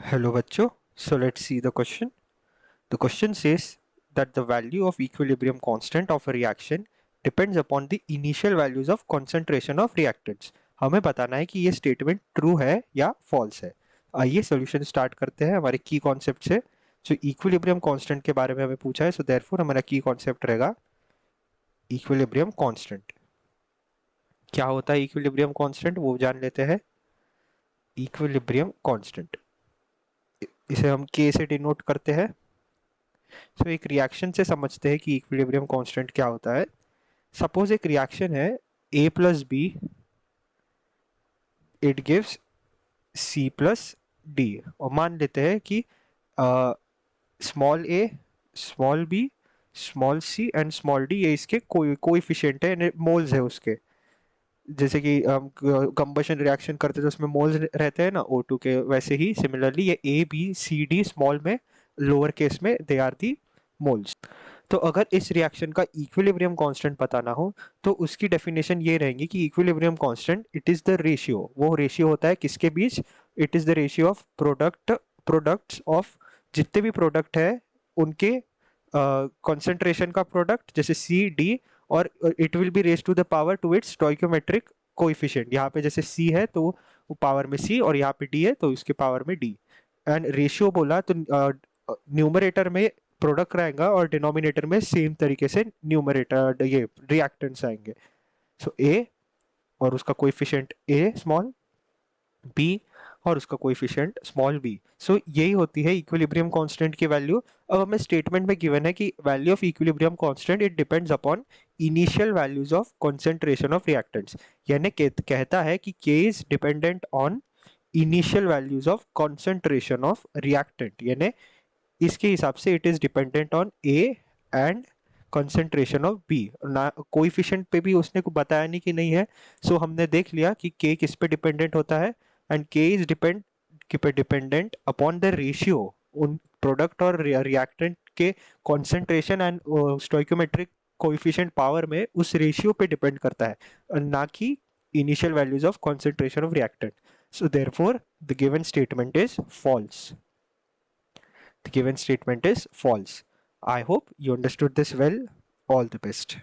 Hello बच्चों, so let's see the question. The question says that the value of equilibrium constant of a reaction depends upon the initial values of concentration of reactants. हमें बताना है कि ये statement true है या false है. आइए सॉल्यूशन स्टार्ट करते हैं हमारे की कॉन्सेप्ट से. जो इक्विलिब्रियम कांस्टेंट के बारे में हमें पूछा है, सो देयरफॉर हमारा की कॉन्सेप्ट रहेगा इक्विलिब्रियम कांस्टेंट. क्या होता है इक्विलिब्रियम कांस्टेंट वो जान लेते हैं. इक्विलिब्रियम कांस्टेंट इसे हम के से डिनोट करते हैं. तो एक रिएक्शन से समझते हैं कि इक्विलिब्रियम कांस्टेंट क्या होता है. सपोज एक रिएक्शन है a plus B, it gives c plus D. और मान लेते हैं कि small a, small b, small c and small d ये इसके कोएफिशिएंट है, मोल्स है उसके. जैसे कि हम कंबशन रिएक्शन करते तो उसमें मोल्स रहते हैं ना O2 के, वैसे ही सिमिलरली ये a b c d small में, लोअर केस में दे आर दी मोल्स. तो अगर इस रिएक्शन का इक्विलिब्रियम कांस्टेंट पता ना हो तो उसकी डेफिनेशन ये रहेंगी कि equilibrium constant it is the ratio. वो रेशियो होता है किसके बीच? It is the ratio of products of जितने भी प्रोडक्ट है उनके कंसंट्रेशन का प्रोडक्ट, जैसे सी डी, और it will be raise to the power to its stoichiometric coefficient. यहाँ पे जैसे सी है तो वो पावर में सी, और यहाँ पे डी है तो इसके पावर में डी. एंड रेशियो बोला तो न्यूमरेटर में प्रोडक्ट रहेगा और डिनोमिनेटर में सेम तरीके से न्यूमरेटर ये रिएक्टेंट्स आएंगे. सो ए और उसका कोएफिशिएंट ए स्मॉल, बी और उसका कोएफिशिएंट स्मॉल बी. सो यही होती है इक्विलिब्रियम कांस्टेंट की वैल्यू. अब हमें स्टेटमेंट में गिवन है कि value of equilibrium constant it depends upon initial values of concentration of reactants. यानी कहता है कि K is dependent on initial values of concentration of reactant. यानी इसके हिसाब से it is dependent on A and concentration of B. ना coefficient पे भी उसने को बताया नहीं कि नहीं है. सो हमने देख लिया कि के किस पे डिपेंडेंट होता है, and K is dependent upon the ratio उन प्रोडक्ट और रिएक्टेंट के concentration and stoichiometric coefficient power में, उस रेशियो पे डिपेंड करता है, ना कि initial values of concentration of reactant. So therefore the given statement is false. The given statement is false. I hope you understood this well. All the best.